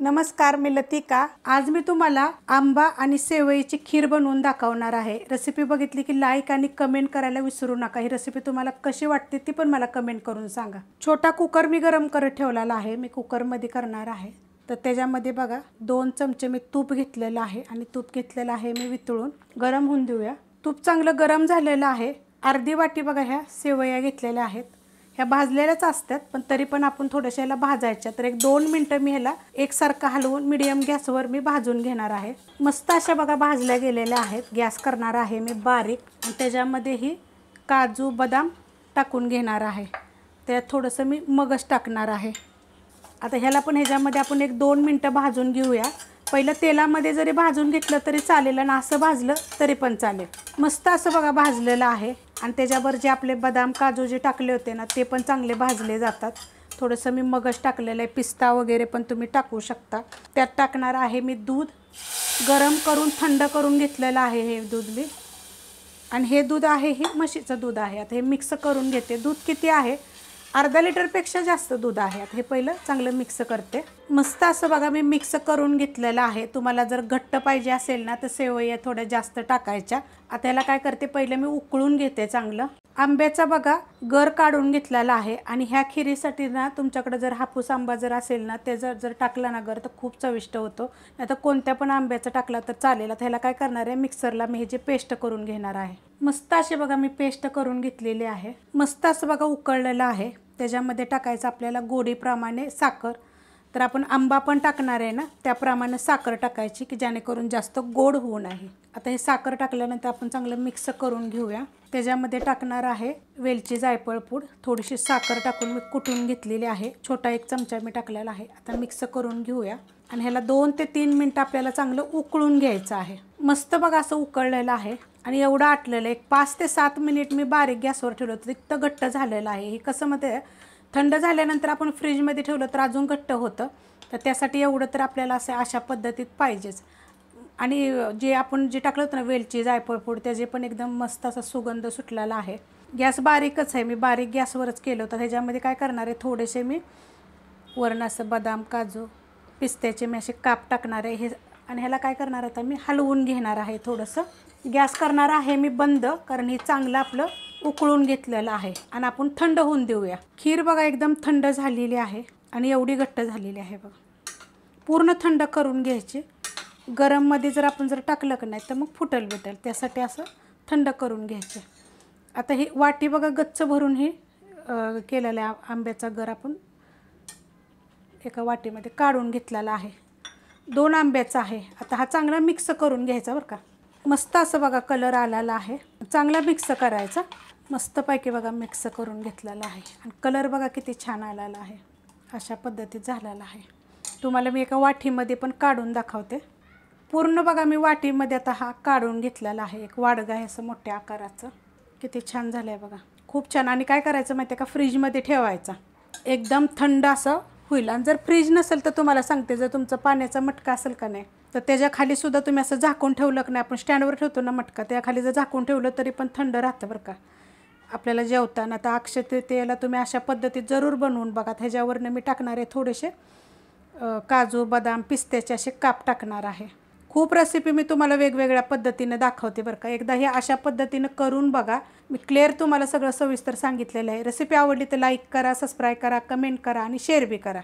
नमस्कार, मी लतिका। आज मी तुम्हाला आंबा आणि सेवईची खीर बनवून दाखवणार आहे। रेसिपी बघितली की लाईक आणि कमेंट करायला विसरू नका। ही रेसिपी तुम्हाला कशी वाटते ती पण मला कमेंट करून सांगा। छोटा कुकर मी गरम करत ठेवलेला आहे। मी कुकर मध्ये करणार आहे। तर त्याच्यामध्ये बघा 2 चमचे मी तूप घेतलेलं आहे आणि तूप घेतलेलं आहे मी वितळून गरम होऊन देऊया। तूप चांगलं गरम झालेलं आहे। अर्धी वाटी बघा ह्या सेवया घेतलेल्या आहेत। ह्या भाजलेल्याच असतात पण तरी पण आपण थोड्याशा ह्याला भाजायच्या। तर एक 2 मिनिटं मी ह्याला एकसारखं हलवून मीडियम गॅसवर मी भाजून घेणार आहे। मस्त अशा बघा भाजल्या गेलेल्या आहेत। गॅस करणार आहे मी बारीक आणि त्याच्यामध्ये ही काजू बदाम टाकून घेणार आहे। त्यात थोडंसं मी मगज टाकणार आहे। आता ह्याला पण ह्याच्यामध्ये आपण एक 2 मिनिटं भाजून घेऊया। पहिलं तेलामध्ये जरी भाजून घेतलं तरी चालेल आणि असं भाजलं तरी पण चालेल। मस्त असं बघा भाजलेलं आहे आणि त्याच्यावर जे आपले बदाम काजू जे टाकले होते ना ते पण चांगले भाजले जातात। थोडंसं मी मगज टाकलेलं आहे, पिस्ता वगैरे पण तुम्ही टाकू शकता। त्यात टाकणार आहे मी दूध गरम करून थंड करून घेतलेलं आहे। हे दूध मी आणि हे दूध आहे हे म्हशीचं दूध आहे। आता हे मिक्स करून घेते। दूध किती आहे? अर्धा लिटरपेक्षा जास्त दूध आहे। आता हे पहिलं चांगलं मिक्स करते। मस्त असं बघा मी मिक्स करून घेतलेलं आहे। तुम्हाला जर घट्ट पाहिजे असेल ना तर सेवया थोड्या जास्त टाकायच्या। आता याला काय करते, पहिलं मी उकळून घेते चांगलं। आंब्याचा बघा गर काढून घेतलेला आहे आणि ह्या खिरीसाठी ना तुमच्याकडे जर हापूस आंबा जर असेल ना ते जर टाकला ना गर तर खूप चविष्ट होतो। नाहीतर कोणत्या पण आंब्याचा टाकला तर चालेल। आता ह्याला काय करणार आहे, मिक्सरला मी ह्याची पेस्ट करून घेणार आहे। मस्त अशी बघा मी पेस्ट करून घेतलेली आहे। मस्त असं बघा उकळलेलं आहे। त्याच्यामध्ये टाकायचं आपल्याला गोडीप्रमाणे साखर। तर आपण आंबा पण टाकणार आहे ना त्याप्रमाणे साखर टाकायची की जेणेकरून जास्त गोड होऊ नये। आता हे साखर टाकल्यानंतर आपण चांगलं मिक्स करून घेऊया। त्याच्यामध्ये टाकणार आहे वेलची जायफळ पूड, थोडीशी साखर टाकून मी कुटून घेतलेली आहे। छोटा 1 चमचा मी टाकलेला आहे। आता मिक्स करून घेऊया आणि ह्याला 2 ते 3 मिनिटं आपल्याला चांगलं उकळून घ्यायचं आहे। मस्त बघा असं उकळलेलं आहे आणि एवढं आटलेलं आहे। 5 ते 7 मिनिट मी बारीक गॅसवर ठेवलं होतं, इतकं घट्ट झालेलं आहे। हे कसं मध्ये थंड झाल्यानंतर आपण फ्रीजमध्ये ठेवलं तर अजून घट्ट होतं। तर त्यासाठी एवढं तर आपल्याला असं अशा पद्धतीत पाहिजेच। आणि जे आपण जे टाकलं होतं ना वेलची जायफळ पूड त्याचे पण एकदम मस्त असा सुगंध सुटलेला आहे। गॅस बारीकच आहे, मी बारीक गॅसवरच केलं होतं। ह्याच्यामध्ये काय करणार आहे, थोडेसे मी वरण असं बदाम काजू पिस्त्याचे मी असे काप टाकणार आहे। हे आणि ह्याला काय करणार आता मी हलवून घेणार आहे। थोडंसं गॅस करणार आहे मी बंद, कारण हे चांगलं आपलं उकळून घेतलेलं आहे आणि आपण थंड होऊन देऊया। खीर बघा एकदम थंड झालेली आहे आणि एवढी घट्ट झालेली आहे बघा। पूर्ण थंड करून घ्यायची। गरममध्ये जर आपण टाकलं की नाही तर मग फुटल बिटल, त्यासाठी असं थंड करून घ्यायचं। आता ही वाटी बघा गच्च भरून ही केलेला आंब्याचा गर आपण एका वाटीमध्ये काढून घेतलेला आहे। 2 आंब्याचा आहे। आता हा चांगला मिक्स करून घ्यायचा बरं का। मस्त असं बघा कलर आलेला आहे। चांगला मिक्स करायचा। मस्तपैकी बघा मिक्स करून घेतलेला आहे आणि कलर बघा किती छान आलेला आहे। अशा पद्धतीत झालेला आहे। तुम्हाला मी एका वाटीमध्ये पण काढून दाखवते। पूर्ण बघा मी वाटीमध्ये आता हा काढून घेतलेला आहे। एक वाडगा आहे असं मोठ्या आकाराचं, किती छान झालं आहे बघा, खूप छान। आणि काय करायचं माहिती आहे का, फ्रीजमध्ये ठेवायचा एकदम थंड असं होईल। आणि जर फ्रीज नसेल तर तुम्हाला सांगते, जर तुमचा पाण्याचा मटका असेल का नाही तर त्याच्या खाली सुद्धा तुम्ही असं झाकून ठेवलं की नाही, आपण स्टँडवर ठेवतो ना मटका, त्या खाली जर झाकून ठेवलं तरी पण थंड राहतं बरं का आपल्याला जेवताना। तर अक्षय तृतीयेला तुम्ही अशा पद्धतीत जरूर बनवून बघा। ह्याच्यावरनं मी टाकणार आहे थोडेसे काजू बदाम पिस्त्याचे असे काप टाकणार आहे। खूप रेसिपी मी तुम्हाला वेगवेगळ्या पद्धतीने दाखवते बरं का। एकदा हे अशा पद्धतीनं करून बघा। मी क्लिअर तुम्हाला सगळं सविस्तर सांगितलेलं आहे। रेसिपी आवडली तर लाईक करा, सबस्क्राईब करा, कमेंट करा आणि शेअर बी करा।